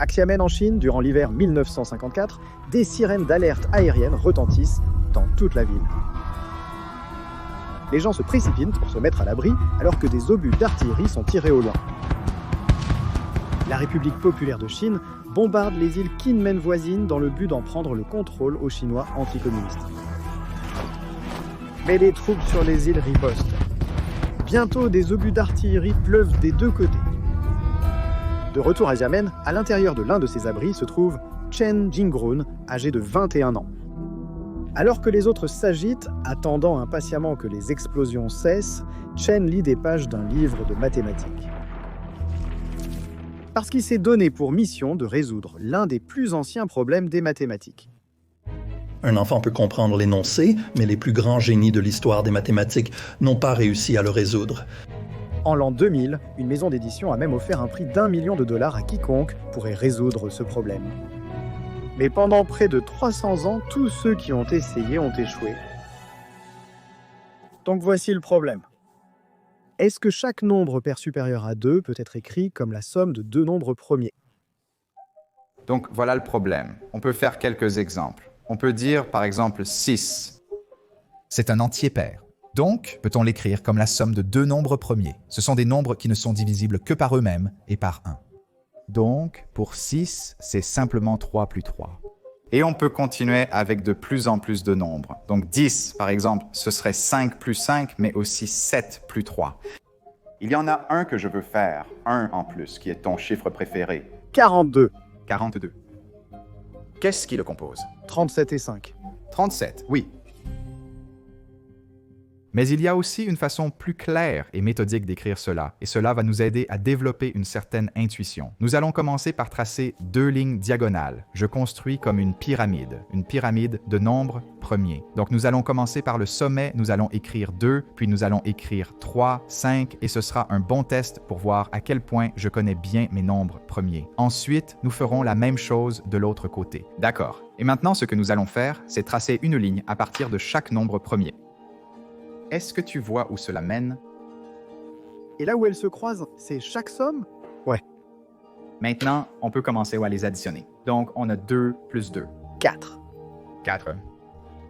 À Xiamen en Chine, durant l'hiver 1954, des sirènes d'alerte aérienne retentissent dans toute la ville. Les gens se précipitent pour se mettre à l'abri alors que des obus d'artillerie sont tirés au loin. La République populaire de Chine bombarde les îles Kinmen voisines dans le but d'en prendre le contrôle aux Chinois anticommunistes. Mais les troupes sur les îles ripostent. Bientôt, des obus d'artillerie pleuvent des deux côtés. De retour à Xiamen, à l'intérieur de l'un de ces abris se trouve Chen Jinggrun, âgé de 21 ans. Alors que les autres s'agitent, attendant impatiemment que les explosions cessent, Chen lit des pages d'un livre de mathématiques. Parce qu'il s'est donné pour mission de résoudre l'un des plus anciens problèmes des mathématiques. Un enfant peut comprendre l'énoncé, mais les plus grands génies de l'histoire des mathématiques n'ont pas réussi à le résoudre. En l'an 2000, une maison d'édition a même offert un prix d'1 million de dollars à quiconque pourrait résoudre ce problème. Mais pendant près de 300 ans, tous ceux qui ont essayé ont échoué. Donc voici le problème. Est-ce que chaque nombre pair supérieur à 2 peut être écrit comme la somme de deux nombres premiers? Donc voilà le problème. On peut faire quelques exemples. On peut dire par exemple 6. C'est un entier pair. Donc, peut-on l'écrire comme la somme de deux nombres premiers? Ce sont des nombres qui ne sont divisibles que par eux-mêmes et par 1. Donc, pour 6, c'est simplement 3 plus 3. Et on peut continuer avec de plus en plus de nombres. Donc 10, par exemple, ce serait 5 plus 5, mais aussi 7 plus 3. Il y en a un que je veux faire, 1 en plus, qui est ton chiffre préféré. 42, 42. Qu'est-ce qui le compose? 37 et 5. 37, oui. Mais il y a aussi une façon plus claire et méthodique d'écrire cela, et cela va nous aider à développer une certaine intuition. Nous allons commencer par tracer deux lignes diagonales. Je construis comme une pyramide de nombres premiers. Donc nous allons commencer par le sommet, nous allons écrire 2, puis nous allons écrire 3, 5, et ce sera un bon test pour voir à quel point je connais bien mes nombres premiers. Ensuite, nous ferons la même chose de l'autre côté. D'accord. Et maintenant, ce que nous allons faire, c'est tracer une ligne à partir de chaque nombre premier. Est-ce que tu vois où cela mène? Et là où elles se croisent, c'est chaque somme? Ouais. Maintenant, on peut commencer à les additionner. Donc, on a 2 plus 2. 4. 4.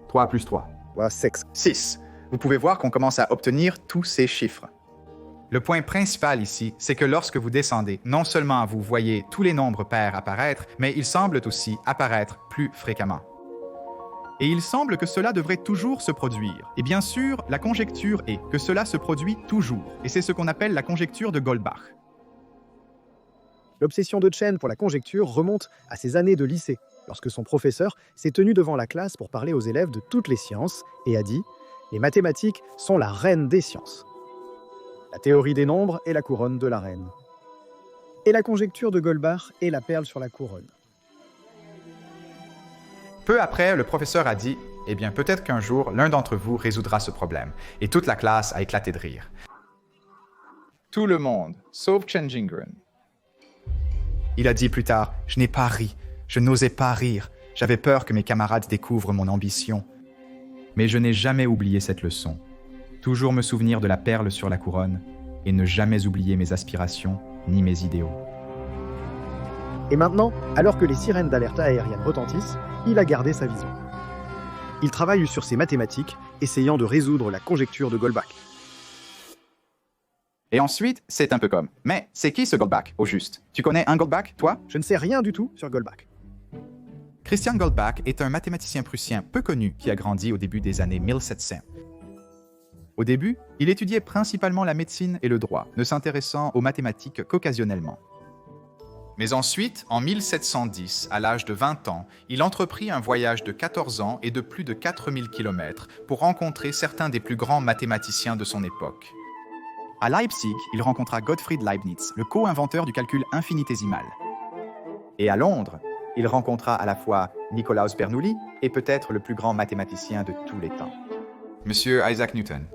3 plus 3. Ouais, 6. 6. Vous pouvez voir qu'on commence à obtenir tous ces chiffres. Le point principal ici, c'est que lorsque vous descendez, non seulement vous voyez tous les nombres pairs apparaître, mais ils semblent aussi apparaître plus fréquemment. Et il semble que cela devrait toujours se produire. Et bien sûr, la conjecture est que cela se produit toujours. Et c'est ce qu'on appelle la conjecture de Goldbach. L'obsession de Chen pour la conjecture remonte à ses années de lycée, lorsque son professeur s'est tenu devant la classe pour parler aux élèves de toutes les sciences et a dit « Les mathématiques sont la reine des sciences. La théorie des nombres est la couronne de la reine. Et la conjecture de Goldbach est la perle sur la couronne. » Peu après, le professeur a dit « Eh bien, peut-être qu'un jour, l'un d'entre vous résoudra ce problème. » Et toute la classe a éclaté de rire. Tout le monde, sauf Chen Jinggrun. Il a dit plus tard « Je n'ai pas ri. Je n'osais pas rire. J'avais peur que mes camarades découvrent mon ambition. Mais je n'ai jamais oublié cette leçon. Toujours me souvenir de la perle sur la couronne et ne jamais oublier mes aspirations ni mes idéaux. » Et maintenant, alors que les sirènes d'alerte aérienne retentissent, il a gardé sa vision. Il travaille sur ses mathématiques, essayant de résoudre la conjecture de Goldbach. Et ensuite, c'est un peu comme « Mais c'est qui ce Goldbach, au juste? Tu connais un Goldbach, toi? » Je ne sais rien du tout sur Goldbach. Christian Goldbach est un mathématicien prussien peu connu qui a grandi au début des années 1700. Au début, il étudiait principalement la médecine et le droit, ne s'intéressant aux mathématiques qu'occasionnellement. Mais ensuite, en 1710, à l'âge de 20 ans, il entreprit un voyage de 14 ans et de plus de 4000 km pour rencontrer certains des plus grands mathématiciens de son époque. À Leipzig, il rencontra Gottfried Leibniz, le co-inventeur du calcul infinitésimal. Et à Londres, il rencontra à la fois Nicolaus Bernoulli et peut-être le plus grand mathématicien de tous les temps, Monsieur Isaac Newton.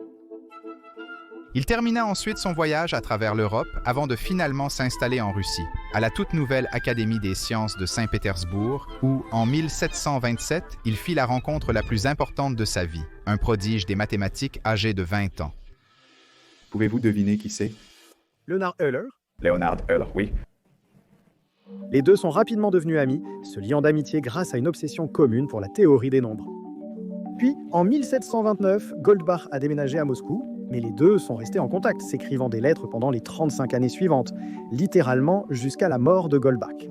Il termina ensuite son voyage à travers l'Europe avant de finalement s'installer en Russie, à la toute nouvelle Académie des sciences de Saint-Pétersbourg, où, en 1727, il fit la rencontre la plus importante de sa vie, un prodige des mathématiques âgé de 20 ans. Pouvez-vous deviner qui c'est? Leonhard Euler. Leonhard Euler, oui. Les deux sont rapidement devenus amis, se liant d'amitié grâce à une obsession commune pour la théorie des nombres. Puis, en 1729, Goldbach a déménagé à Moscou, mais les deux sont restés en contact, s'écrivant des lettres pendant les 35 années suivantes, littéralement jusqu'à la mort de Goldbach.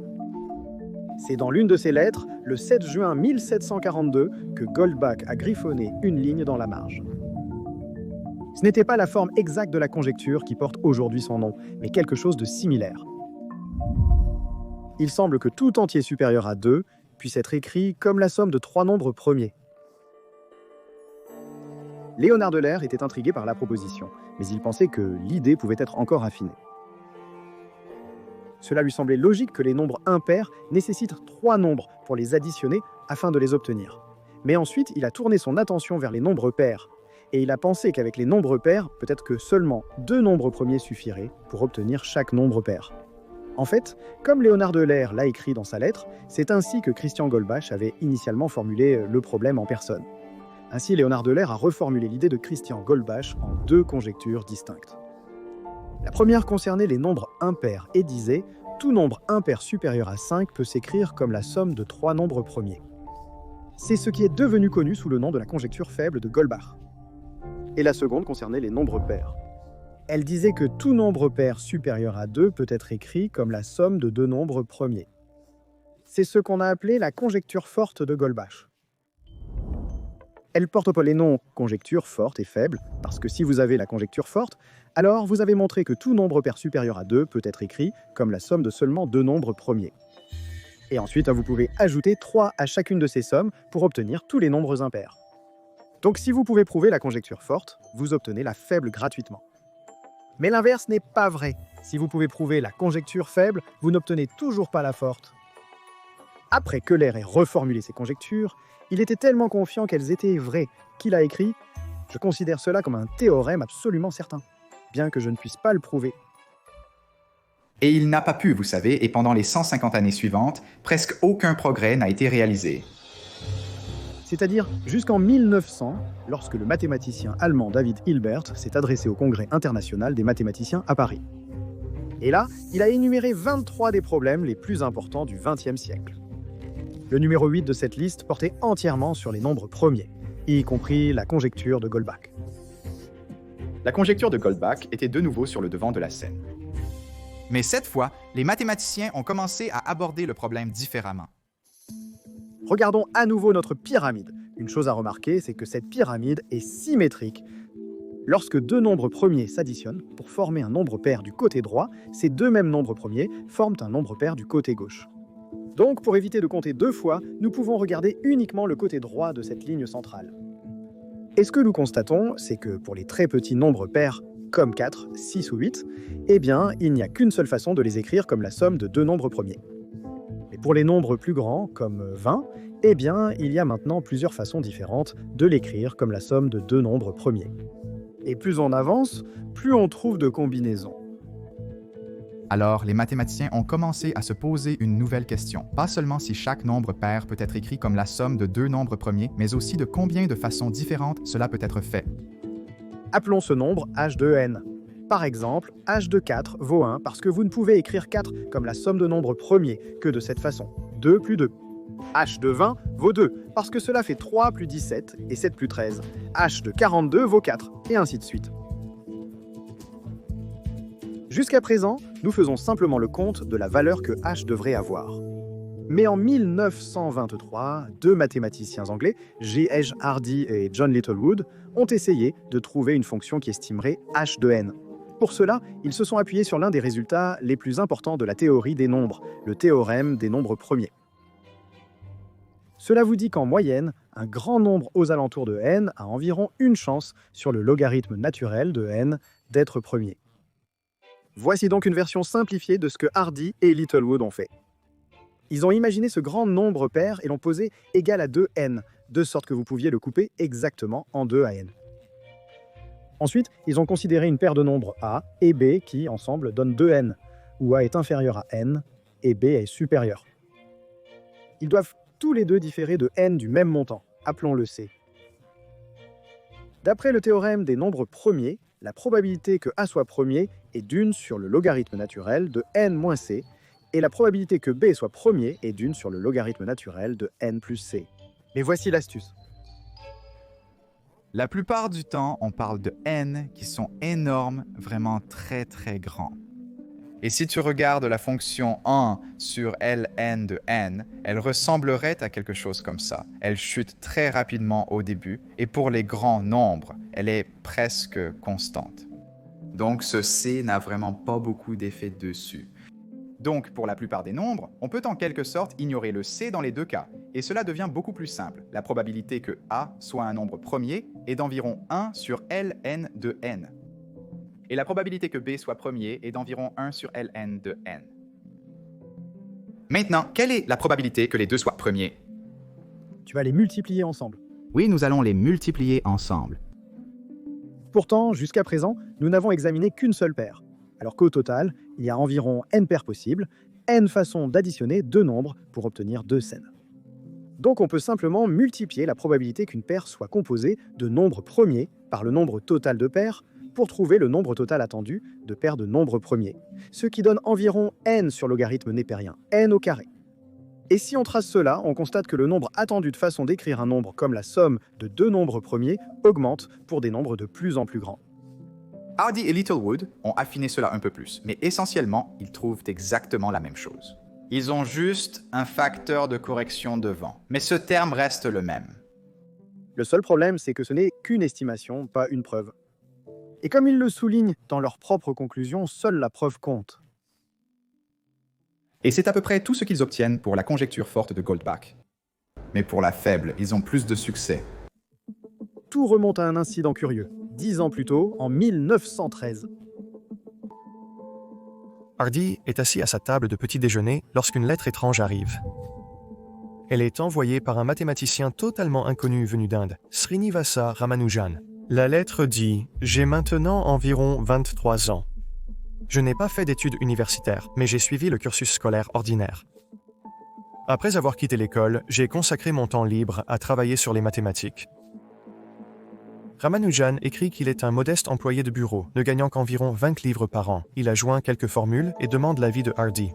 C'est dans l'une de ces lettres, le 7 juin 1742, que Goldbach a griffonné une ligne dans la marge. Ce n'était pas la forme exacte de la conjecture qui porte aujourd'hui son nom, mais quelque chose de similaire. Il semble que tout entier supérieur à 2 puisse être écrit comme la somme de 3 nombres premiers. Léonard de Laire était intrigué par la proposition, mais il pensait que l'idée pouvait être encore affinée. Cela lui semblait logique que les nombres impairs nécessitent 3 nombres pour les additionner afin de les obtenir. Mais ensuite, il a tourné son attention vers les nombres pairs, et il a pensé qu'avec les nombres pairs, peut-être que seulement 2 nombres premiers suffiraient pour obtenir chaque nombre pair. En fait, comme Léonard de Laire l'a écrit dans sa lettre, c'est ainsi que Christian Goldbach avait initialement formulé le problème en personne. Ainsi, Léonard de Laire a reformulé l'idée de Christian Goldbach en 2 conjectures distinctes. La première concernait les nombres impairs et disait « Tout nombre impair supérieur à 5 peut s'écrire comme la somme de 3 nombres premiers ». C'est ce qui est devenu connu sous le nom de la conjecture faible de Goldbach. Et la seconde concernait les nombres pairs. Elle disait que tout nombre pair supérieur à 2 peut être écrit comme la somme de 2 nombres premiers. C'est ce qu'on a appelé la conjecture forte de Goldbach. Elle porte les noms conjecture forte et faible, parce que si vous avez la conjecture forte, alors vous avez montré que tout nombre pair supérieur à 2 peut être écrit comme la somme de seulement 2 nombres premiers. Et ensuite, vous pouvez ajouter 3 à chacune de ces sommes pour obtenir tous les nombres impairs. Donc si vous pouvez prouver la conjecture forte, vous obtenez la faible gratuitement. Mais l'inverse n'est pas vrai. Si vous pouvez prouver la conjecture faible, vous n'obtenez toujours pas la forte. Après qu'Euler ait reformulé ses conjectures, il était tellement confiant qu'elles étaient vraies qu'il a écrit « Je considère cela comme un théorème absolument certain, bien que je ne puisse pas le prouver. » Et il n'a pas pu, vous savez, et pendant les 150 années suivantes, presque aucun progrès n'a été réalisé. C'est-à-dire jusqu'en 1900, lorsque le mathématicien allemand David Hilbert s'est adressé au Congrès international des mathématiciens à Paris. Et là, il a énuméré 23 des problèmes les plus importants du XXe siècle. Le numéro 8 de cette liste portait entièrement sur les nombres premiers, y compris la conjecture de Goldbach. La conjecture de Goldbach était de nouveau sur le devant de la scène. Mais cette fois, les mathématiciens ont commencé à aborder le problème différemment. Regardons à nouveau notre pyramide. Une chose à remarquer, c'est que cette pyramide est symétrique. Lorsque 2 nombres premiers s'additionnent pour former un nombre pair du côté droit, ces 2 mêmes nombres premiers forment un nombre pair du côté gauche. Donc, pour éviter de compter 2 fois, nous pouvons regarder uniquement le côté droit de cette ligne centrale. Et ce que nous constatons, c'est que pour les très petits nombres pairs, comme 4, 6 ou 8, eh bien, il n'y a qu'une seule façon de les écrire comme la somme de 2 nombres premiers. Mais pour les nombres plus grands, comme 20, eh bien, il y a maintenant plusieurs façons différentes de l'écrire comme la somme de 2 nombres premiers. Et plus on avance, plus on trouve de combinaisons. Alors, les mathématiciens ont commencé à se poser une nouvelle question. Pas seulement si chaque nombre pair peut être écrit comme la somme de 2 nombres premiers, mais aussi de combien de façons différentes cela peut être fait. Appelons ce nombre h de n. Par exemple, h de 4 vaut 1 parce que vous ne pouvez écrire 4 comme la somme de nombres premiers que de cette façon. 2 plus 2. h de 20 vaut 2 parce que cela fait 3 plus 17 et 7 plus 13. h de 42 vaut 4 et ainsi de suite. Jusqu'à présent, nous faisons simplement le compte de la valeur que h devrait avoir. Mais en 1923, 2 mathématiciens anglais, J. H. Hardy et John Littlewood, ont essayé de trouver une fonction qui estimerait h de n. Pour cela, ils se sont appuyés sur l'un des résultats les plus importants de la théorie des nombres, le théorème des nombres premiers. Cela vous dit qu'en moyenne, un grand nombre aux alentours de n a environ une chance sur le logarithme naturel de n d'être premier. Voici donc une version simplifiée de ce que Hardy et Littlewood ont fait. Ils ont imaginé ce grand nombre pair et l'ont posé égal à 2n, de sorte que vous pouviez le couper exactement en 2 à n. Ensuite, ils ont considéré une paire de nombres a et b qui, ensemble, donnent 2n, où a est inférieur à n et b est supérieur. Ils doivent tous les deux différer de n du même montant, appelons-le c. D'après le théorème des nombres premiers, la probabilité que a soit premier est d'1 sur le logarithme naturel de n moins c, Et la probabilité que b soit premier est d'1 sur le logarithme naturel de n plus c. Mais voici l'astuce. La plupart du temps, on parle de n qui sont énormes, vraiment très très grands. Et si tu regardes la fonction 1 sur ln de n, elle ressemblerait à quelque chose comme ça. Elle chute très rapidement au début, et pour les grands nombres, elle est presque constante. Donc ce c n'a vraiment pas beaucoup d'effet dessus. Donc pour la plupart des nombres, on peut en quelque sorte ignorer le c dans les deux cas, et cela devient beaucoup plus simple. La probabilité que a soit un nombre premier est d'environ 1 sur ln de n. Et la probabilité que b soit premier est d'environ 1 sur ln de n. Maintenant, quelle est la probabilité que les deux soient premiers? Tu vas les multiplier ensemble. Oui, nous allons les multiplier ensemble. Pourtant, jusqu'à présent, nous n'avons examiné qu'une seule paire, alors qu'au total, il y a environ n paires possibles, n façons d'additionner deux nombres pour obtenir deux scènes. Donc on peut simplement multiplier la probabilité qu'une paire soit composée de nombres premiers par le nombre total de paires pour trouver le nombre total attendu de paires de nombres premiers, ce qui donne environ n sur logarithme népérien, n au carré. Et si on trace cela, on constate que le nombre attendu de façon d'écrire un nombre comme la somme de deux nombres premiers augmente pour des nombres de plus en plus grands. Hardy et Littlewood ont affiné cela un peu plus, mais essentiellement, ils trouvent exactement la même chose. Ils ont juste un facteur de correction devant, mais ce terme reste le même. Le seul problème, c'est que ce n'est qu'une estimation, pas une preuve. Et comme ils le soulignent dans leur propre conclusion, seule la preuve compte. Et c'est à peu près tout ce qu'ils obtiennent pour la conjecture forte de Goldbach. Mais pour la faible, ils ont plus de succès. Tout remonte à un incident curieux, 10 ans plus tôt, en 1913. Hardy est assis à sa table de petit déjeuner lorsqu'une lettre étrange arrive. Elle est envoyée par un mathématicien totalement inconnu venu d'Inde, Srinivasa Ramanujan. La lettre dit « J'ai maintenant environ 23 ans. Je n'ai pas fait d'études universitaires, mais j'ai suivi le cursus scolaire ordinaire. Après avoir quitté l'école, j'ai consacré mon temps libre à travailler sur les mathématiques. » Ramanujan écrit qu'il est un modeste employé de bureau, ne gagnant qu'environ 20 livres par an. Il a joint quelques formules et demande l'avis de Hardy.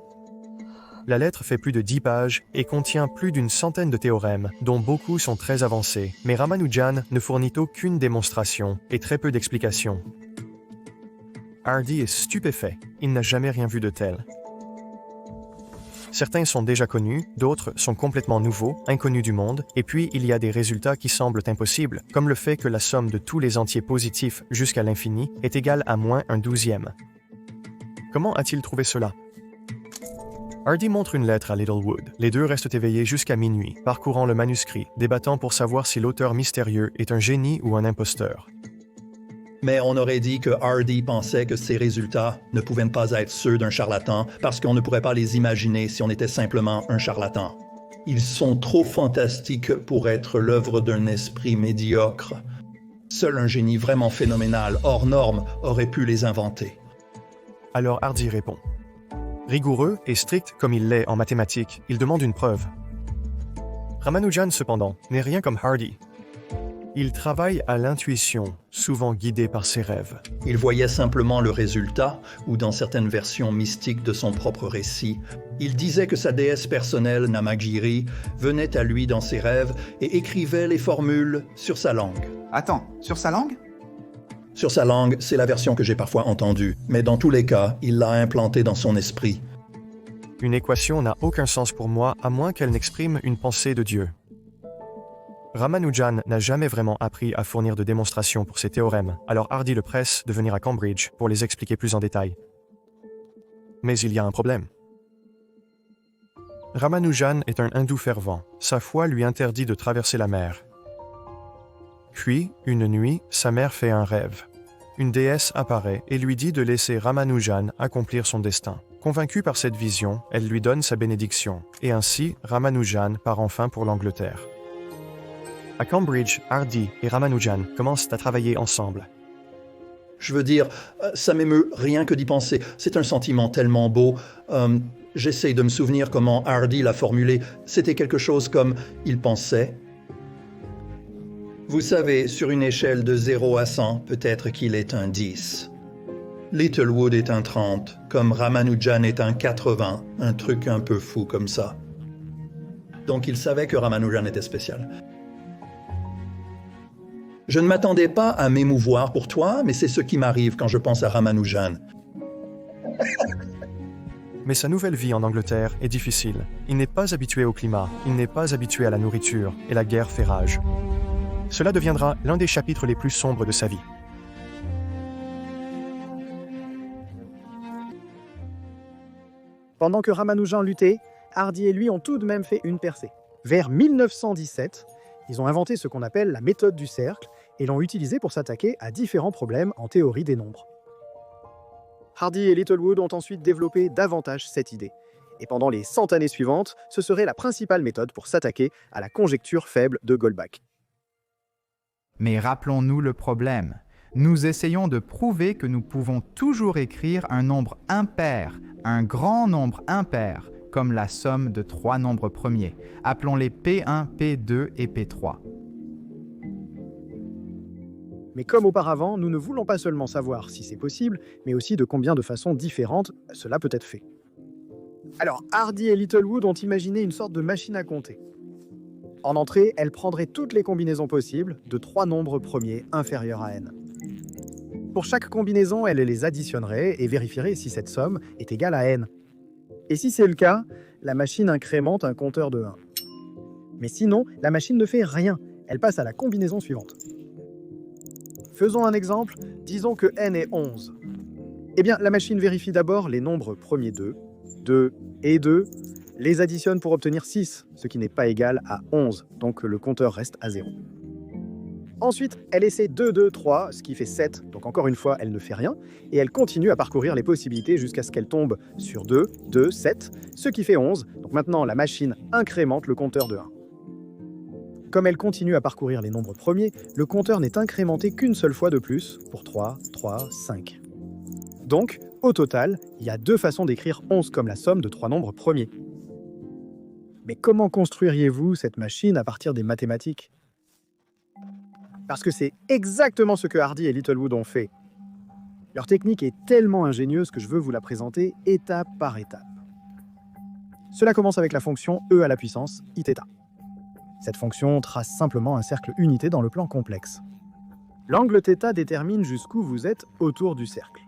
La lettre fait plus de 10 pages et contient plus d'une centaine de théorèmes, dont beaucoup sont très avancés, mais Ramanujan ne fournit aucune démonstration et très peu d'explications. Hardy est stupéfait, il n'a jamais rien vu de tel. Certains sont déjà connus, d'autres sont complètement nouveaux, inconnus du monde, et puis il y a des résultats qui semblent impossibles, comme le fait que la somme de tous les entiers positifs jusqu'à l'infini est égale à moins un douzième. Comment a-t-il trouvé cela? Hardy montre une lettre à Littlewood. Les deux restent éveillés jusqu'à minuit, parcourant le manuscrit, débattant pour savoir si l'auteur mystérieux est un génie ou un imposteur. Mais on aurait dit que Hardy pensait que ces résultats ne pouvaient pas être ceux d'un charlatan parce qu'on ne pourrait pas les imaginer si on était simplement un charlatan. Ils sont trop fantastiques pour être l'œuvre d'un esprit médiocre. Seul un génie vraiment phénoménal, hors norme, aurait pu les inventer. Alors Hardy répond. Rigoureux et strict comme il l'est en mathématiques, il demande une preuve. Ramanujan, cependant, n'est rien comme Hardy. Il travaille à l'intuition, souvent guidé par ses rêves. Il voyait simplement le résultat, ou dans certaines versions mystiques de son propre récit, il disait que sa déesse personnelle, Namagiri, venait à lui dans ses rêves et écrivait les formules sur sa langue. Attends, sur sa langue? Sur sa langue, c'est la version que j'ai parfois entendue, mais dans tous les cas, il l'a implantée dans son esprit. Une équation n'a aucun sens pour moi à moins qu'elle n'exprime une pensée de Dieu. Ramanujan n'a jamais vraiment appris à fournir de démonstrations pour ses théorèmes, alors Hardy le presse de venir à Cambridge pour les expliquer plus en détail. Mais il y a un problème. Ramanujan est un hindou fervent. Sa foi lui interdit de traverser la mer. Puis, une nuit, sa mère fait un rêve. Une déesse apparaît et lui dit de laisser Ramanujan accomplir son destin. Convaincue par cette vision, elle lui donne sa bénédiction, et ainsi Ramanujan part enfin pour l'Angleterre. À Cambridge, Hardy et Ramanujan commencent à travailler ensemble. Je veux dire, ça m'émeut rien que d'y penser. C'est un sentiment tellement beau. J'essaye de me souvenir comment Hardy l'a formulé. C'était quelque chose comme « il pensait ». Vous savez, sur une échelle de 0 à 100, peut-être qu'il est un 10. Littlewood est un 30, comme Ramanujan est un 80, un truc un peu fou comme ça. Donc il savait que Ramanujan était spécial. Je ne m'attendais pas à m'émouvoir pour toi, mais c'est ce qui m'arrive quand je pense à Ramanujan. Mais sa nouvelle vie en Angleterre est difficile. Il n'est pas habitué au climat, il n'est pas habitué à la nourriture, et la guerre fait rage. Cela deviendra l'un des chapitres les plus sombres de sa vie. Pendant que Ramanujan luttait, Hardy et lui ont tout de même fait une percée. Vers 1917, ils ont inventé ce qu'on appelle la méthode du cercle et l'ont utilisée pour s'attaquer à différents problèmes en théorie des nombres. Hardy et Littlewood ont ensuite développé davantage cette idée. Et pendant les 100 années suivantes, ce serait la principale méthode pour s'attaquer à la conjecture faible de Goldbach. Mais rappelons-nous le problème. Nous essayons de prouver que nous pouvons toujours écrire un nombre impair, un grand nombre impair, comme la somme de trois nombres premiers. Appelons-les P1, P2 et P3. Mais comme auparavant, nous ne voulons pas seulement savoir si c'est possible, mais aussi de combien de façons différentes cela peut être fait. Alors, Hardy et Littlewood ont imaginé une sorte de machine à compter. En entrée, elle prendrait toutes les combinaisons possibles de trois nombres premiers inférieurs à n. Pour chaque combinaison, elle les additionnerait et vérifierait si cette somme est égale à n. Et si c'est le cas, la machine incrémente un compteur de 1. Mais sinon, la machine ne fait rien, elle passe à la combinaison suivante. Faisons un exemple, disons que n est 11. Eh bien, la machine vérifie d'abord les nombres premiers 2, 2 et 2, les additionne pour obtenir 6, ce qui n'est pas égal à 11, donc le compteur reste à 0. Ensuite, elle essaie 2, 2, 3, ce qui fait 7, donc encore une fois, elle ne fait rien, et elle continue à parcourir les possibilités jusqu'à ce qu'elle tombe sur 2, 2, 7, ce qui fait 11, donc maintenant la machine incrémente le compteur de 1. Comme elle continue à parcourir les nombres premiers, le compteur n'est incrémenté qu'une seule fois de plus, pour 3, 3, 5. Donc, au total, il y a deux façons d'écrire 11 comme la somme de trois nombres premiers. Mais comment construiriez-vous cette machine à partir des mathématiques ? Parce que c'est exactement ce que Hardy et Littlewood ont fait. Leur technique est tellement ingénieuse que je veux vous la présenter étape par étape. Cela commence avec la fonction e à la puissance iθ. Cette fonction trace simplement un cercle unité dans le plan complexe. L'angle θ détermine jusqu'où vous êtes autour du cercle.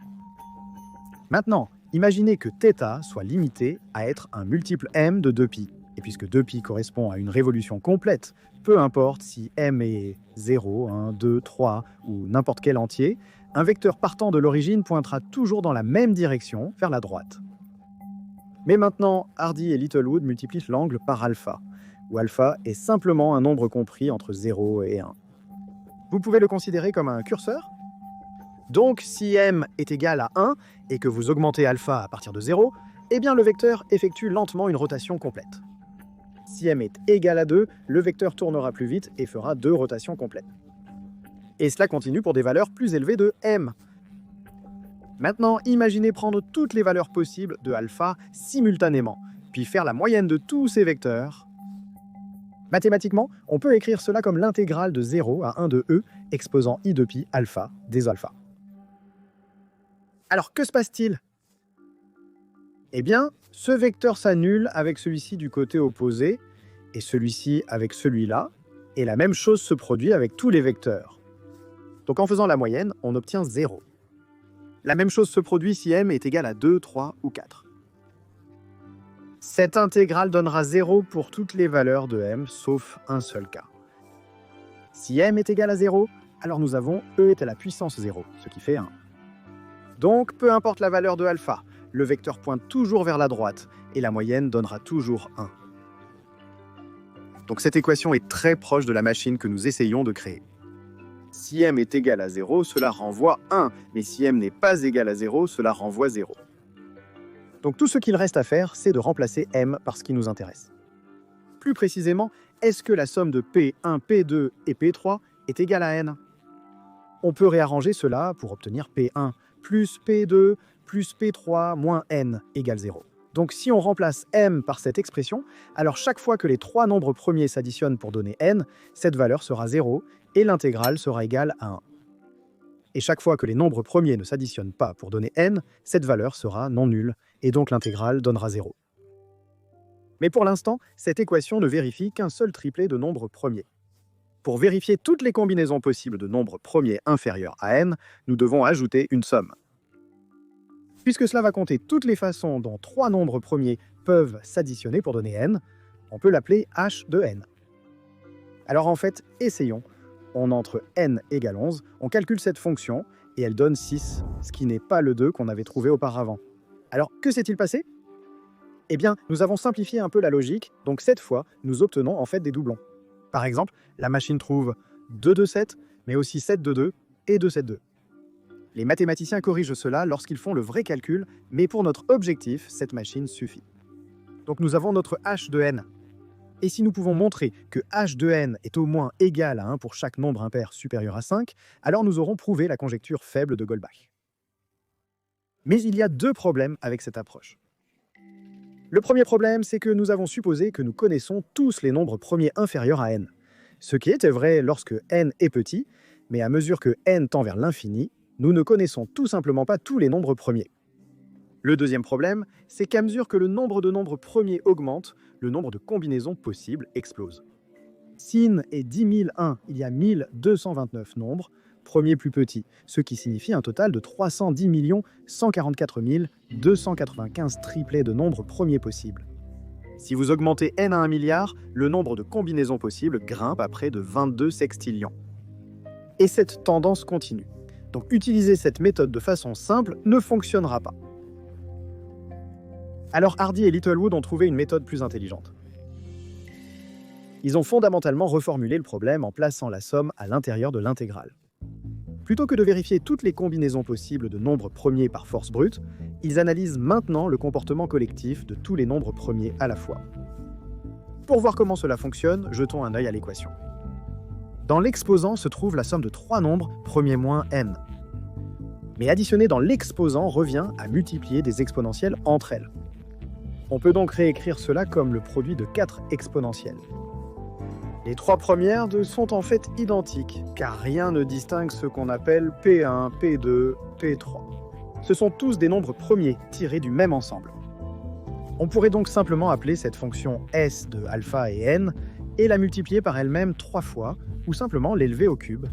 Maintenant, imaginez que θ soit limité à être un multiple m de 2π. Et puisque 2π correspond à une révolution complète, peu importe si m est 0, 1, 2, 3 ou n'importe quel entier, un vecteur partant de l'origine pointera toujours dans la même direction, vers la droite. Mais maintenant, Hardy et Littlewood multiplient l'angle par alpha, où alpha est simplement un nombre compris entre 0 et 1. Vous pouvez le considérer comme un curseur. Donc, si m est égal à 1 et que vous augmentez alpha à partir de 0, eh bien le vecteur effectue lentement une rotation complète. Si m est égal à 2, le vecteur tournera plus vite et fera 2 rotations complètes. Et cela continue pour des valeurs plus élevées de m. Maintenant, imaginez prendre toutes les valeurs possibles de alpha simultanément, puis faire la moyenne de tous ces vecteurs. Mathématiquement, on peut écrire cela comme l'intégrale de 0 à 1 de e, exposant i de pi alpha des alpha. Alors, que se passe-t-il ? Eh bien, ce vecteur s'annule avec celui-ci du côté opposé, et celui-ci avec celui-là, et la même chose se produit avec tous les vecteurs. Donc en faisant la moyenne, on obtient 0. La même chose se produit si m est égal à 2, 3 ou 4. Cette intégrale donnera 0 pour toutes les valeurs de m, sauf un seul cas. Si m est égal à 0, alors nous avons e est à la puissance 0, ce qui fait 1. Donc, peu importe la valeur de alpha, le vecteur pointe toujours vers la droite, et la moyenne donnera toujours 1. Donc cette équation est très proche de la machine que nous essayons de créer. Si m est égal à 0, cela renvoie 1, mais si m n'est pas égal à 0, cela renvoie 0. Donc tout ce qu'il reste à faire, c'est de remplacer m par ce qui nous intéresse. Plus précisément, est-ce que la somme de P1, P2 et P3 est égale à n ? On peut réarranger cela pour obtenir P1 plus P2 plus P3 moins n égale 0. Donc si on remplace m par cette expression, alors chaque fois que les trois nombres premiers s'additionnent pour donner n, cette valeur sera 0 et l'intégrale sera égale à 1. Et chaque fois que les nombres premiers ne s'additionnent pas pour donner n, cette valeur sera non nulle, et donc l'intégrale donnera 0. Mais pour l'instant, cette équation ne vérifie qu'un seul triplet de nombres premiers. Pour vérifier toutes les combinaisons possibles de nombres premiers inférieurs à n, nous devons ajouter une somme. Puisque cela va compter toutes les façons dont 3 nombres premiers peuvent s'additionner pour donner n, on peut l'appeler h de n. Alors en fait, essayons. On entre n égale 11, on calcule cette fonction, et elle donne 6, ce qui n'est pas le 2 qu'on avait trouvé auparavant. Alors, que s'est-il passé? Eh bien, nous avons simplifié un peu la logique, donc cette fois, nous obtenons en fait des doublons. Par exemple, la machine trouve 2 de 7, mais aussi 7 de 2 et 2 7 2. Les mathématiciens corrigent cela lorsqu'ils font le vrai calcul, mais pour notre objectif, cette machine suffit. Donc nous avons notre h de n. Et si nous pouvons montrer que h de n est au moins égal à 1 pour chaque nombre impair supérieur à 5, alors nous aurons prouvé la conjecture faible de Goldbach. Mais il y a 2 problèmes avec cette approche. Le premier problème, c'est que nous avons supposé que nous connaissons tous les nombres premiers inférieurs à n. Ce qui était vrai lorsque n est petit, mais à mesure que n tend vers l'infini, nous ne connaissons tout simplement pas tous les nombres premiers. Le deuxième problème, c'est qu'à mesure que le nombre de nombres premiers augmente, le nombre de combinaisons possibles explose. Si n est 10 001, il y a 1229 nombres, premiers plus petits, ce qui signifie un total de 310 144 295 triplets de nombres premiers possibles. Si vous augmentez n à 1 milliard, le nombre de combinaisons possibles grimpe à près de 22 sextillions. Et cette tendance continue. Donc utiliser cette méthode de façon simple ne fonctionnera pas. Alors Hardy et Littlewood ont trouvé une méthode plus intelligente. Ils ont fondamentalement reformulé le problème en plaçant la somme à l'intérieur de l'intégrale. Plutôt que de vérifier toutes les combinaisons possibles de nombres premiers par force brute, ils analysent maintenant le comportement collectif de tous les nombres premiers à la fois. Pour voir comment cela fonctionne, jetons un œil à l'équation. Dans l'exposant se trouve la somme de 3 nombres, premier moins n. Mais additionner dans l'exposant revient à multiplier des exponentielles entre elles. On peut donc réécrire cela comme le produit de 4 exponentielles. Les 3 premières sont en fait identiques, car rien ne distingue ce qu'on appelle P1, P2, P3. Ce sont tous des nombres premiers tirés du même ensemble. On pourrait donc simplement appeler cette fonction S de alpha et n et la multiplier par elle-même 3 fois, ou simplement l'élever au cube.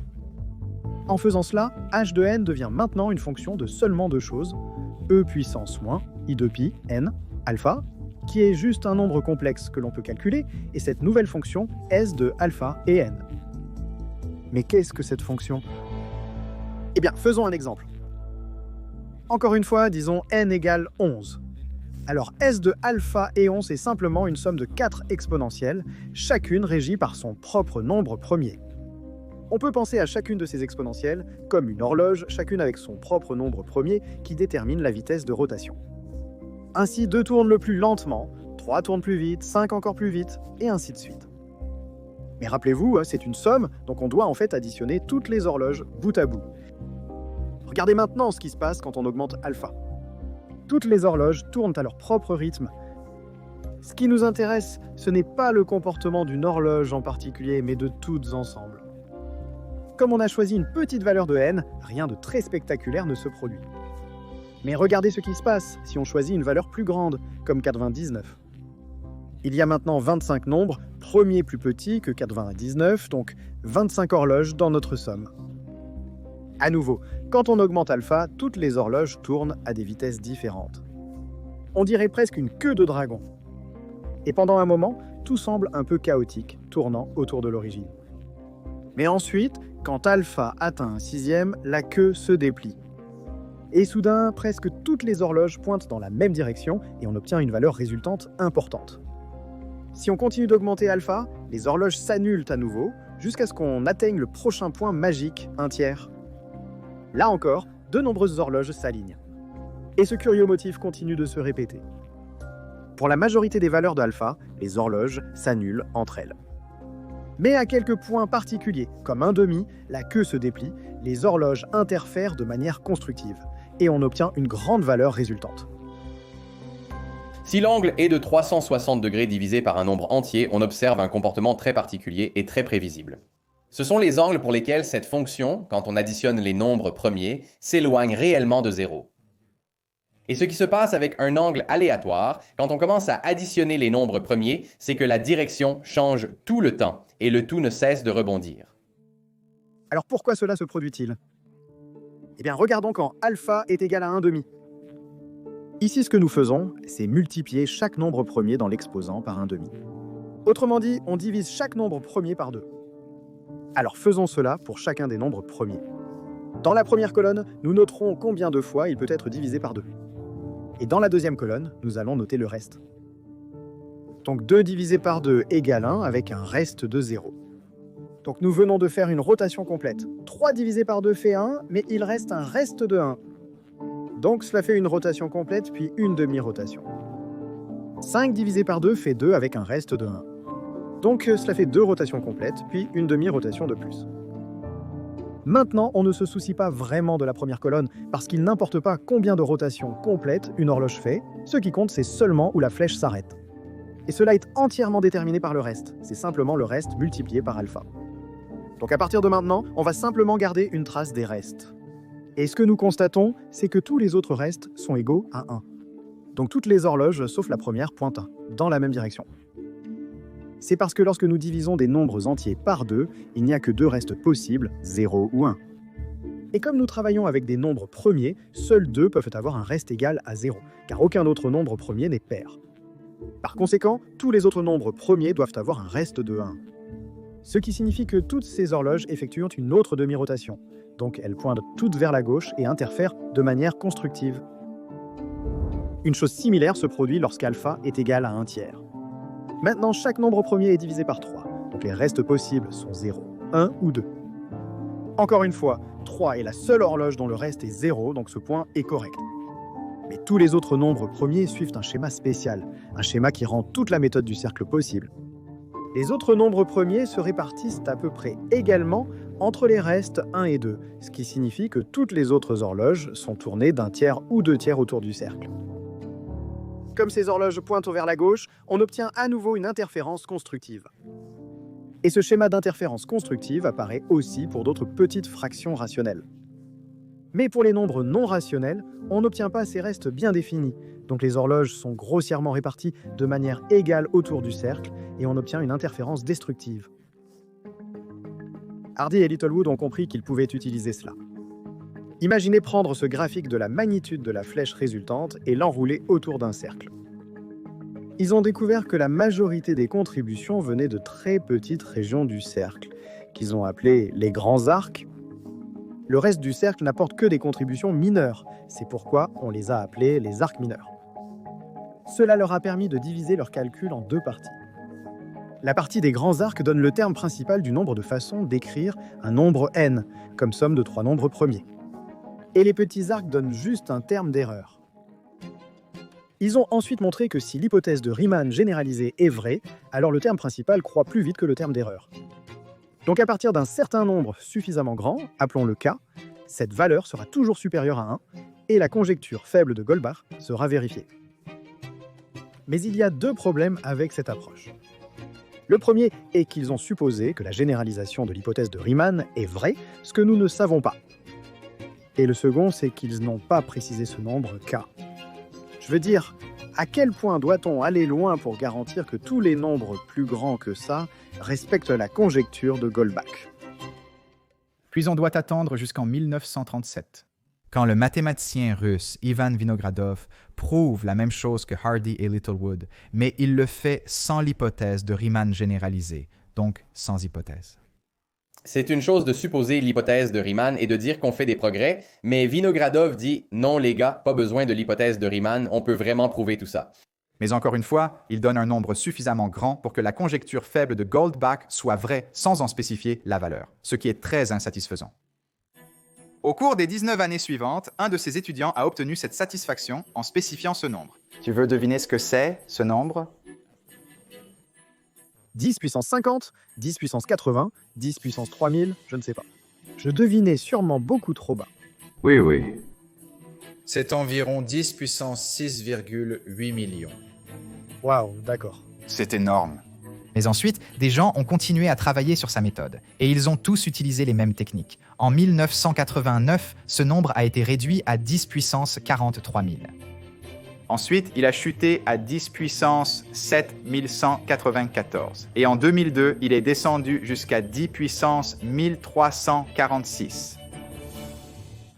En faisant cela, h de n devient maintenant une fonction de seulement 2 choses, e puissance moins i de pi n, alpha, qui est juste un nombre complexe que l'on peut calculer, et cette nouvelle fonction S de alpha et n. Mais qu'est-ce que cette fonction? Eh bien, faisons un exemple. Encore une fois, disons n égale 11. Alors S de alpha et 11 est simplement une somme de 4 exponentielles, chacune régie par son propre nombre premier. On peut penser à chacune de ces exponentielles comme une horloge, chacune avec son propre nombre premier qui détermine la vitesse de rotation. Ainsi, 2 tournent le plus lentement, 3 tournent plus vite, 5 encore plus vite, et ainsi de suite. Mais rappelez-vous, c'est une somme, donc on doit en fait additionner toutes les horloges bout à bout. Regardez maintenant ce qui se passe quand on augmente alpha. Toutes les horloges tournent à leur propre rythme. Ce qui nous intéresse, ce n'est pas le comportement d'une horloge en particulier, mais de toutes ensemble. Comme on a choisi une petite valeur de n, rien de très spectaculaire ne se produit. Mais regardez ce qui se passe si on choisit une valeur plus grande, comme 99. Il y a maintenant 25 nombres, premiers plus petits que 99, donc 25 horloges dans notre somme. À nouveau, quand on augmente alpha, toutes les horloges tournent à des vitesses différentes. On dirait presque une queue de dragon. Et pendant un moment, tout semble un peu chaotique, tournant autour de l'origine. Mais ensuite, quand alpha atteint un 6e, la queue se déplie. Et soudain, presque toutes les horloges pointent dans la même direction et on obtient une valeur résultante importante. Si on continue d'augmenter alpha, les horloges s'annulent à nouveau, jusqu'à ce qu'on atteigne le prochain point magique, un tiers. Là encore, de nombreuses horloges s'alignent. Et ce curieux motif continue de se répéter. Pour la majorité des valeurs d'alpha, les horloges s'annulent entre elles. Mais à quelques points particuliers, comme un demi, la queue se déplie, les horloges interfèrent de manière constructive, et on obtient une grande valeur résultante. Si l'angle est de 360 degrés divisé par un nombre entier, on observe un comportement très particulier et très prévisible. Ce sont les angles pour lesquels cette fonction, quand on additionne les nombres premiers, s'éloigne réellement de 0. Et ce qui se passe avec un angle aléatoire, quand on commence à additionner les nombres premiers, c'est que la direction change tout le temps et le tout ne cesse de rebondir. Alors pourquoi cela se produit-il? Eh bien, regardons quand alpha est égal à 1,5. Ici, ce que nous faisons, c'est multiplier chaque nombre premier dans l'exposant par 1,5. Autrement dit, on divise chaque nombre premier par 2. Alors faisons cela pour chacun des nombres premiers. Dans la première colonne, nous noterons combien de fois il peut être divisé par 2. Et dans la deuxième colonne, nous allons noter le reste. Donc 2 divisé par 2 égale 1 avec un reste de 0. Donc nous venons de faire une rotation complète. 3 divisé par 2 fait 1, mais il reste un reste de 1. Donc cela fait une rotation complète, puis une demi-rotation. 5 divisé par 2 fait 2 avec un reste de 1. Donc cela fait 2 rotations complètes, puis une demi-rotation de plus. Maintenant, on ne se soucie pas vraiment de la première colonne, parce qu'il n'importe pas combien de rotations complètes une horloge fait, ce qui compte c'est seulement où la flèche s'arrête. Et cela est entièrement déterminé par le reste, c'est simplement le reste multiplié par alpha. Donc à partir de maintenant, on va simplement garder une trace des restes. Et ce que nous constatons, c'est que tous les autres restes sont égaux à 1. Donc toutes les horloges, sauf la première, pointent 1, dans la même direction. C'est parce que lorsque nous divisons des nombres entiers par 2, il n'y a que 2 restes possibles, 0 ou 1. Et comme nous travaillons avec des nombres premiers, seuls 2 peuvent avoir un reste égal à 0, car aucun autre nombre premier n'est pair. Par conséquent, tous les autres nombres premiers doivent avoir un reste de 1. Ce qui signifie que toutes ces horloges effectuent une autre demi-rotation. Donc elles pointent toutes vers la gauche et interfèrent de manière constructive. Une chose similaire se produit lorsqu'alpha est égal à 1 tiers. Maintenant, chaque nombre premier est divisé par 3, donc les restes possibles sont 0, 1 ou 2. Encore une fois, 3 est la seule horloge dont le reste est 0, donc ce point est correct. Mais tous les autres nombres premiers suivent un schéma spécial, un schéma qui rend toute la méthode du cercle possible. Les autres nombres premiers se répartissent à peu près également entre les restes 1 et 2, ce qui signifie que toutes les autres horloges sont tournées d'un tiers ou 2 tiers autour du cercle. Comme ces horloges pointent vers la gauche, on obtient à nouveau une interférence constructive. Et ce schéma d'interférence constructive apparaît aussi pour d'autres petites fractions rationnelles. Mais pour les nombres non rationnels, on n'obtient pas ces restes bien définis, donc les horloges sont grossièrement réparties de manière égale autour du cercle et on obtient une interférence destructive. Hardy et Littlewood ont compris qu'ils pouvaient utiliser cela. Imaginez prendre ce graphique de la magnitude de la flèche résultante et l'enrouler autour d'un cercle. Ils ont découvert que la majorité des contributions venaient de très petites régions du cercle, qu'ils ont appelées les grands arcs. Le reste du cercle n'apporte que des contributions mineures, c'est pourquoi on les a appelés les arcs mineurs. Cela leur a permis de diviser leur calcul en 2 parties. La partie des grands arcs donne le terme principal du nombre de façons d'écrire un nombre n, comme somme de 3 nombres premiers. Et les petits arcs donnent juste un terme d'erreur. Ils ont ensuite montré que si l'hypothèse de Riemann généralisée est vraie, alors le terme principal croît plus vite que le terme d'erreur. Donc à partir d'un certain nombre suffisamment grand, appelons-le k, cette valeur sera toujours supérieure à 1, et la conjecture faible de Goldbach sera vérifiée. Mais il y a 2 problèmes avec cette approche. Le premier est qu'ils ont supposé que la généralisation de l'hypothèse de Riemann est vraie, ce que nous ne savons pas. Et le second, c'est qu'ils n'ont pas précisé ce nombre k. Je veux dire, à quel point doit-on aller loin pour garantir que tous les nombres plus grands que ça respectent la conjecture de Goldbach? Puis on doit attendre jusqu'en 1937, quand le mathématicien russe Ivan Vinogradov prouve la même chose que Hardy et Littlewood, mais il le fait sans l'hypothèse de Riemann généralisée, donc sans hypothèse. C'est une chose de supposer l'hypothèse de Riemann et de dire qu'on fait des progrès, mais Vinogradov dit « Non les gars, pas besoin de l'hypothèse de Riemann, on peut vraiment prouver tout ça ». Mais encore une fois, il donne un nombre suffisamment grand pour que la conjecture faible de Goldbach soit vraie sans en spécifier la valeur, ce qui est très insatisfaisant. Au cours des 19 années suivantes, un de ses étudiants a obtenu cette satisfaction en spécifiant ce nombre. Tu veux deviner ce que c'est, ce nombre? 10 puissance 50, 10 puissance 80, 10 puissance 3000, je ne sais pas. Je devinais sûrement beaucoup trop bas. Oui, oui. C'est environ 10 puissance 6,8 millions. Waouh, d'accord. C'est énorme. Mais ensuite, des gens ont continué à travailler sur sa méthode, et ils ont tous utilisé les mêmes techniques. En 1989, ce nombre a été réduit à 10 puissance 43 000. Ensuite, il a chuté à 10 puissance 7194. Et en 2002, il est descendu jusqu'à 10 puissance 1346.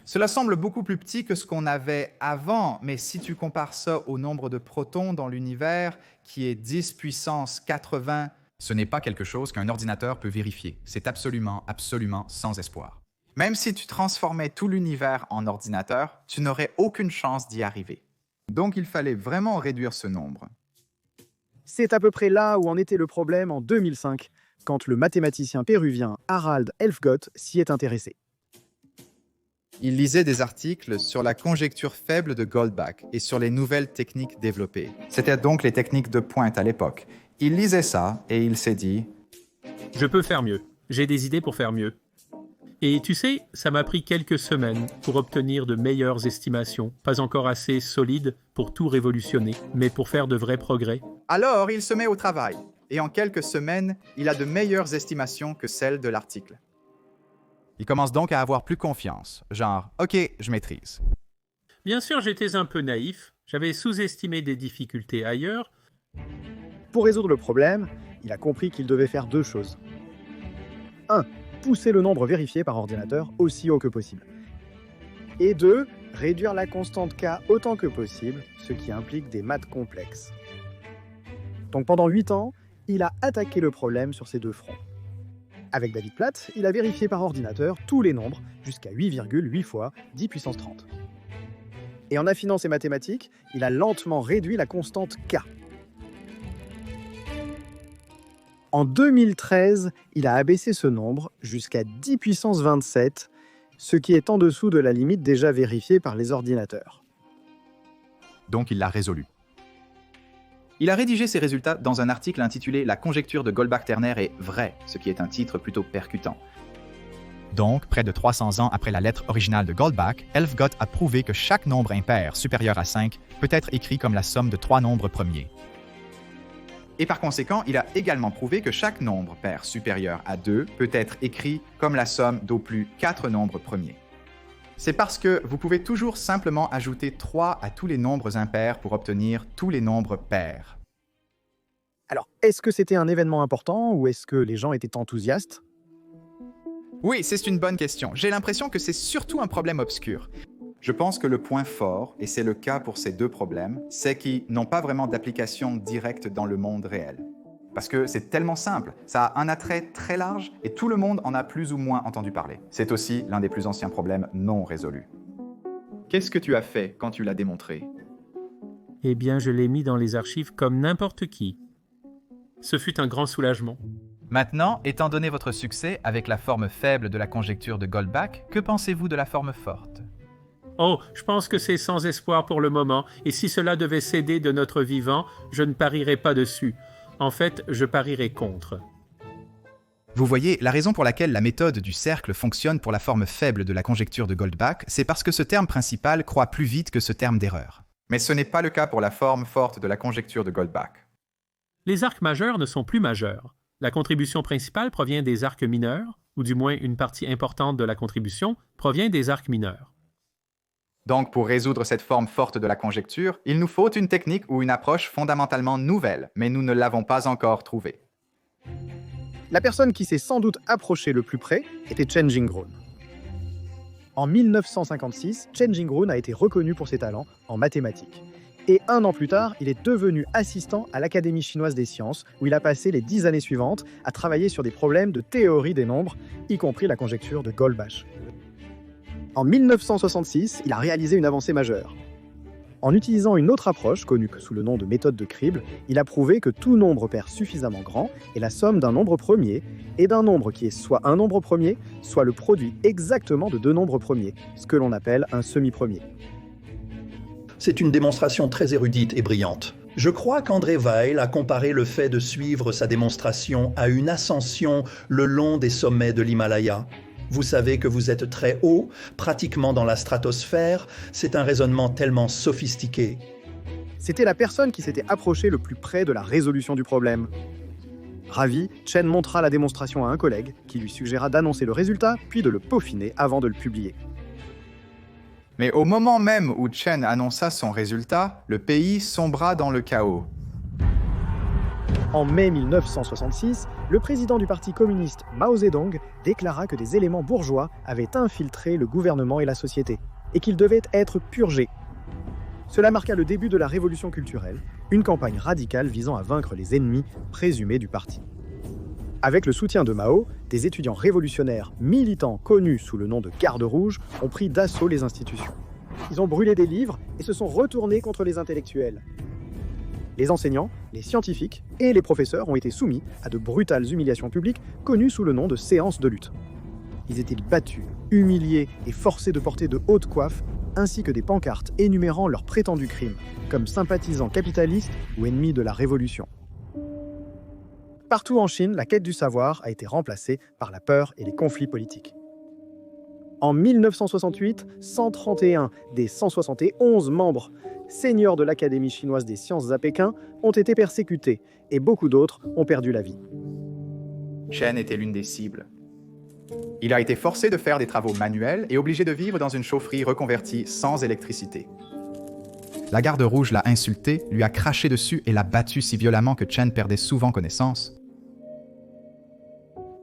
Cela semble beaucoup plus petit que ce qu'on avait avant, mais si tu compares ça au nombre de protons dans l'univers, qui est 10 puissance 80, Ce n'est pas quelque chose qu'un ordinateur peut vérifier. C'est absolument sans espoir. même si tu transformais tout l'univers en ordinateur, tu n'aurais aucune chance d'y arriver. Donc il fallait vraiment réduire ce nombre. C'est à peu près là où en était le problème en 2005, quand le mathématicien péruvien Harald Elfgott s'y est intéressé. Il lisait des articles sur la conjecture faible de Goldbach et sur les nouvelles techniques développées. C'était donc les techniques de pointe à l'époque. Il lisait ça et il s'est dit « Je peux faire mieux. J'ai des idées pour faire mieux. » Et tu sais, ça m'a pris quelques semaines pour obtenir de meilleures estimations, pas encore assez solides pour tout révolutionner, mais pour faire de vrais progrès. Alors, il se met au travail. Et en quelques semaines, il a de meilleures estimations que celles de l'article. Il commence donc à avoir plus confiance. Genre, OK, je maîtrise. Bien sûr, j'étais un peu naïf. J'avais sous-estimé des difficultés ailleurs. Pour résoudre le problème, il a compris qu'il devait faire deux choses. 1. Pousser le nombre vérifié par ordinateur aussi haut que possible. Et 2. Réduire la constante k autant que possible, ce qui implique des maths complexes. Donc pendant 8 ans, il a attaqué le problème sur ces deux fronts. Avec David Platt, il a vérifié par ordinateur tous les nombres jusqu'à 8,8 fois 10 puissance 30. Et en affinant ses mathématiques, il a lentement réduit la constante k. En 2013, il a abaissé ce nombre jusqu'à 10 puissance 27, ce qui est en dessous de la limite déjà vérifiée par les ordinateurs. Donc il l'a résolu. Il a rédigé ses résultats dans un article intitulé « La conjecture de Goldbach-Terner est vraie », ce qui est un titre plutôt percutant. Donc, près de 300 ans après la lettre originale de Goldbach, Elfgott a prouvé que chaque nombre impair supérieur à 5 peut être écrit comme la somme de 3 nombres premiers. Et par conséquent, il a également prouvé que chaque nombre pair supérieur à 2 peut être écrit comme la somme d'au plus 4 nombres premiers. C'est parce que vous pouvez toujours simplement ajouter 3 à tous les nombres impairs pour obtenir tous les nombres pairs. Alors, est-ce que c'était un événement important ou est-ce que les gens étaient enthousiastes ? Oui, c'est une bonne question. J'ai l'impression que c'est surtout un problème obscur. Je pense que le point fort, et c'est le cas pour ces deux problèmes, c'est qu'ils n'ont pas vraiment d'application directe dans le monde réel. Parce que c'est tellement simple, ça a un attrait très large et tout le monde en a plus ou moins entendu parler. C'est aussi l'un des plus anciens problèmes non résolus. Qu'est-ce que tu as fait quand tu l'as démontré ? Eh bien, je l'ai mis dans les archives comme n'importe qui. Ce fut un grand soulagement. Maintenant, étant donné votre succès avec la forme faible de la conjecture de Goldbach, que pensez-vous de la forme forte ? Oh, je pense que c'est sans espoir pour le moment, et si cela devait céder de notre vivant, je ne parierais pas dessus. En fait, je parierais contre. Vous voyez, la raison pour laquelle la méthode du cercle fonctionne pour la forme faible de la conjecture de Goldbach, c'est parce que ce terme principal croît plus vite que ce terme d'erreur. Mais ce n'est pas le cas pour la forme forte de la conjecture de Goldbach. Les arcs majeurs ne sont plus majeurs. La contribution principale provient des arcs mineurs, ou du moins une partie importante de la contribution provient des arcs mineurs. Donc, pour résoudre cette forme forte de la conjecture, il nous faut une technique ou une approche fondamentalement nouvelle, mais nous ne l'avons pas encore trouvée. La personne qui s'est sans doute approchée le plus près était Chen Jingron. En 1956, Chen Jingron a été reconnu pour ses talents en mathématiques. Et 1 an plus tard, il est devenu assistant à l'Académie chinoise des sciences, où il a passé les 10 années suivantes à travailler sur des problèmes de théorie des nombres, y compris la conjecture de Goldbach. En 1966, il a réalisé une avancée majeure. En utilisant une autre approche, connue sous le nom de méthode de crible, il a prouvé que tout nombre pair suffisamment grand est la somme d'un nombre premier et d'un nombre qui est soit un nombre premier, soit le produit exactement de deux nombres premiers, ce que l'on appelle un semi-premier. C'est une démonstration très érudite et brillante. Je crois qu'André Weil a comparé le fait de suivre sa démonstration à une ascension le long des sommets de l'Himalaya. Vous savez que vous êtes très haut, pratiquement dans la stratosphère. C'est un raisonnement tellement sophistiqué. C'était la personne qui s'était approchée le plus près de la résolution du problème. Ravi, Chen montra la démonstration à un collègue qui lui suggéra d'annoncer le résultat puis de le peaufiner avant de le publier. Mais au moment même où Chen annonça son résultat, le pays sombra dans le chaos. En mai 1966, le président du parti communiste Mao Zedong déclara que des éléments bourgeois avaient infiltré le gouvernement et la société, et qu'ils devaient être purgés. Cela marqua le début de la révolution culturelle, une campagne radicale visant à vaincre les ennemis présumés du parti. Avec le soutien de Mao, des étudiants révolutionnaires militants connus sous le nom de Gardes rouges ont pris d'assaut les institutions. Ils ont brûlé des livres et se sont retournés contre les intellectuels. Les enseignants, les scientifiques et les professeurs ont été soumis à de brutales humiliations publiques connues sous le nom de séances de lutte. Ils étaient battus, humiliés et forcés de porter de hautes coiffes, ainsi que des pancartes énumérant leurs prétendus crimes, comme sympathisants capitalistes ou ennemis de la révolution. Partout en Chine, la quête du savoir a été remplacée par la peur et les conflits politiques. En 1968, 131 des 171 membres seigneurs de l'Académie chinoise des sciences à Pékin ont été persécutés et beaucoup d'autres ont perdu la vie. Chen était l'une des cibles. Il a été forcé de faire des travaux manuels et obligé de vivre dans une chaufferie reconvertie sans électricité. La garde rouge l'a insulté, lui a craché dessus et l'a battu si violemment que Chen perdait souvent connaissance.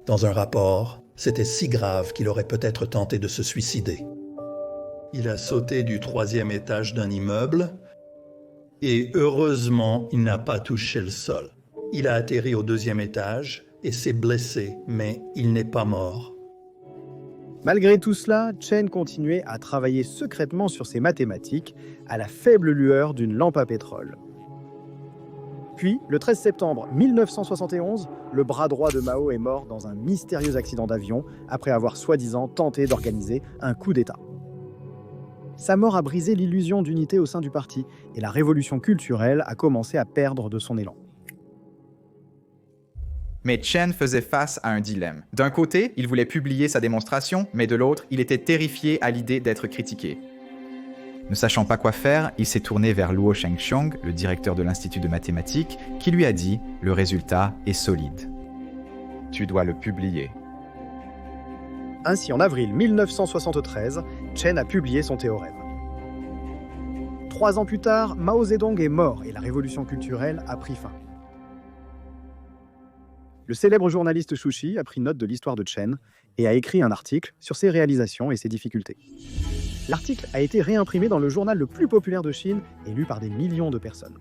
Dans un rapport, c'était si grave qu'il aurait peut-être tenté de se suicider. Il a sauté du 3e étage d'un immeuble et heureusement, il n'a pas touché le sol. Il a atterri au 2e étage et s'est blessé, mais il n'est pas mort. Malgré tout cela, Chen continuait à travailler secrètement sur ses mathématiques à la faible lueur d'une lampe à pétrole. Puis, le 13 septembre 1971, le bras droit de Mao est mort dans un mystérieux accident d'avion après avoir soi-disant tenté d'organiser un coup d'État. Sa mort a brisé l'illusion d'unité au sein du parti et la révolution culturelle a commencé à perdre de son élan. Mais Chen faisait face à un dilemme. D'un côté, il voulait publier sa démonstration, mais de l'autre, il était terrifié à l'idée d'être critiqué. Ne sachant pas quoi faire, il s'est tourné vers Luo Shengxiong, le directeur de l'Institut de mathématiques, qui lui a dit « Le résultat est solide. Tu dois le publier. » Ainsi, en avril 1973, Chen a publié son théorème. 3 ans plus tard, Mao Zedong est mort et la révolution culturelle a pris fin. Le célèbre journaliste Xu Shi a pris note de l'histoire de Chen et a écrit un article sur ses réalisations et ses difficultés. L'article a été réimprimé dans le journal le plus populaire de Chine et lu par des millions de personnes.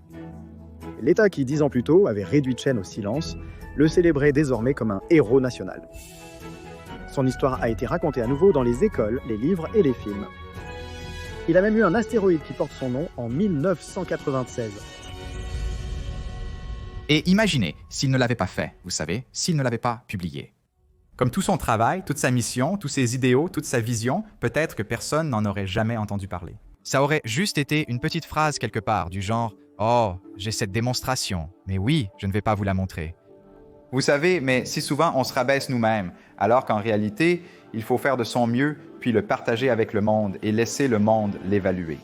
L'État qui, 10 ans plus tôt, avait réduit Chen au silence, le célébrait désormais comme un héros national. Son histoire a été racontée à nouveau dans les écoles, les livres et les films. Il a même eu un astéroïde qui porte son nom en 1996. Et imaginez, s'il ne l'avait pas fait, vous savez, s'il ne l'avait pas publié. Comme tout son travail, toute sa mission, tous ses idéaux, toute sa vision, peut-être que personne n'en aurait jamais entendu parler. Ça aurait juste été une petite phrase quelque part, du genre « Oh, j'ai cette démonstration, mais oui, je ne vais pas vous la montrer. » Vous savez, mais si souvent on se rabaisse nous-mêmes, alors qu'en réalité, il faut faire de son mieux, puis le partager avec le monde et laisser le monde l'évaluer.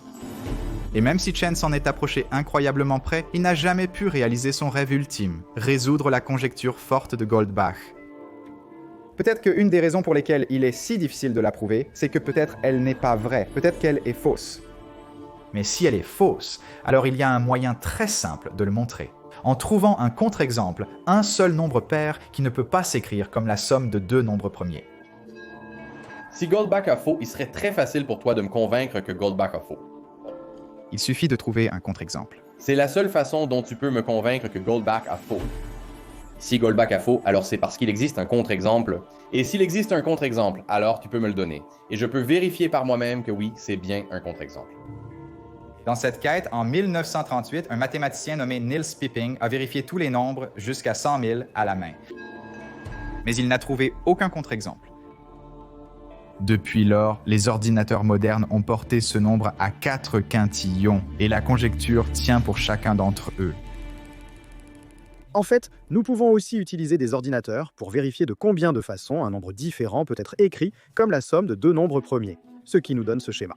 Et même si Chen s'en est approché incroyablement près, il n'a jamais pu réaliser son rêve ultime, résoudre la conjecture forte de Goldbach. Peut-être qu'une des raisons pour lesquelles il est si difficile de la prouver, c'est que peut-être elle n'est pas vraie, peut-être qu'elle est fausse. Mais si elle est fausse, alors il y a un moyen très simple de le montrer. En trouvant un contre-exemple, un seul nombre pair qui ne peut pas s'écrire comme la somme de 2 nombres premiers. Si Goldbach a faux, il serait très facile pour toi de me convaincre que Goldbach a faux. Il suffit de trouver un contre-exemple. C'est la seule façon dont tu peux me convaincre que Goldbach a faux. Si Goldbach a faux, alors c'est parce qu'il existe un contre-exemple. Et s'il existe un contre-exemple, alors tu peux me le donner. Et je peux vérifier par moi-même que oui, c'est bien un contre-exemple. Dans cette quête, en 1938, un mathématicien nommé Niels Pipping a vérifié tous les nombres jusqu'à 100 000 à la main. Mais il n'a trouvé aucun contre-exemple. Depuis lors, les ordinateurs modernes ont porté ce nombre à 4 quintillions et la conjecture tient pour chacun d'entre eux. En fait, nous pouvons aussi utiliser des ordinateurs pour vérifier de combien de façons un nombre différent peut être écrit comme la somme de 2 nombres premiers, ce qui nous donne ce schéma.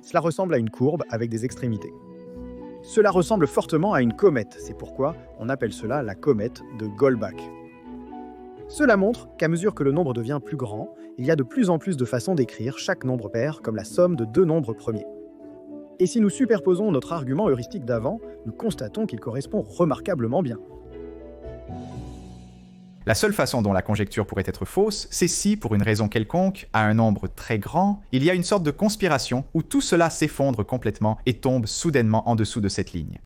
Cela ressemble à une courbe avec des extrémités. Cela ressemble fortement à une comète, c'est pourquoi on appelle cela la comète de Goldbach. Cela montre qu'à mesure que le nombre devient plus grand, il y a de plus en plus de façons d'écrire chaque nombre pair comme la somme de deux nombres premiers. Et si nous superposons notre argument heuristique d'avant, nous constatons qu'il correspond remarquablement bien. La seule façon dont la conjecture pourrait être fausse, c'est si, pour une raison quelconque, à un nombre très grand, il y a une sorte de conspiration où tout cela s'effondre complètement et tombe soudainement en dessous de cette ligne.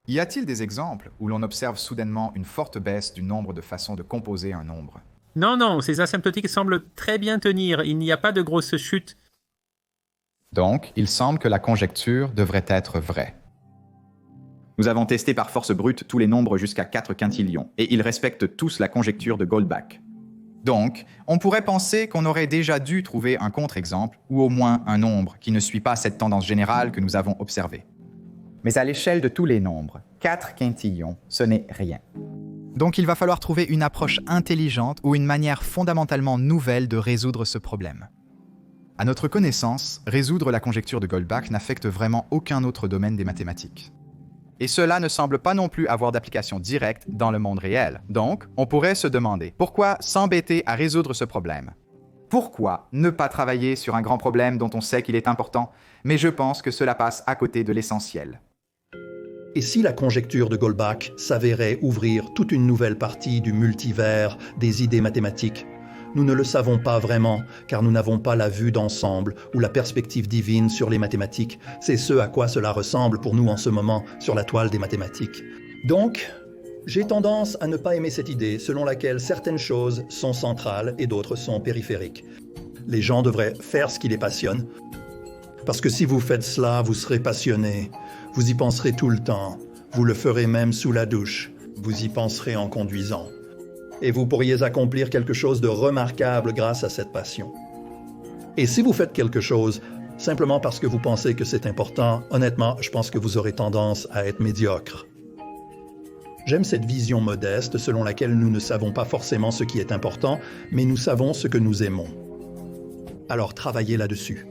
Y a-t-il des exemples où l'on observe soudainement une forte baisse du nombre de façons de composer un nombre? Non, ces asymptotiques semblent très bien tenir. Il n'y a pas de grosse chute. Donc, il semble que la conjecture devrait être vraie. Nous avons testé par force brute tous les nombres jusqu'à 4 quintillions, et ils respectent tous la conjecture de Goldbach. Donc, on pourrait penser qu'on aurait déjà dû trouver un contre-exemple, ou au moins un nombre qui ne suit pas cette tendance générale que nous avons observée. Mais à l'échelle de tous les nombres, 4 quintillions, ce n'est rien. Donc il va falloir trouver une approche intelligente ou une manière fondamentalement nouvelle de résoudre ce problème. À notre connaissance, résoudre la conjecture de Goldbach n'affecte vraiment aucun autre domaine des mathématiques. Et cela ne semble pas non plus avoir d'application directe dans le monde réel. Donc, on pourrait se demander, pourquoi s'embêter à résoudre ce problème? Pourquoi ne pas travailler sur un grand problème dont on sait qu'il est important, mais je pense que cela passe à côté de l'essentiel. Et si la conjecture de Goldbach s'avérait ouvrir toute une nouvelle partie du multivers des idées mathématiques? Nous ne le savons pas vraiment, car nous n'avons pas la vue d'ensemble ou la perspective divine sur les mathématiques. C'est ce à quoi cela ressemble pour nous en ce moment sur la toile des mathématiques. Donc, j'ai tendance à ne pas aimer cette idée selon laquelle certaines choses sont centrales et d'autres sont périphériques. Les gens devraient faire ce qui les passionne, parce que si vous faites cela, vous serez passionné, vous y penserez tout le temps, vous le ferez même sous la douche, vous y penserez en conduisant. Et vous pourriez accomplir quelque chose de remarquable grâce à cette passion. Et si vous faites quelque chose simplement parce que vous pensez que c'est important, honnêtement, je pense que vous aurez tendance à être médiocre. J'aime cette vision modeste selon laquelle nous ne savons pas forcément ce qui est important, mais nous savons ce que nous aimons. Alors travaillez là-dessus.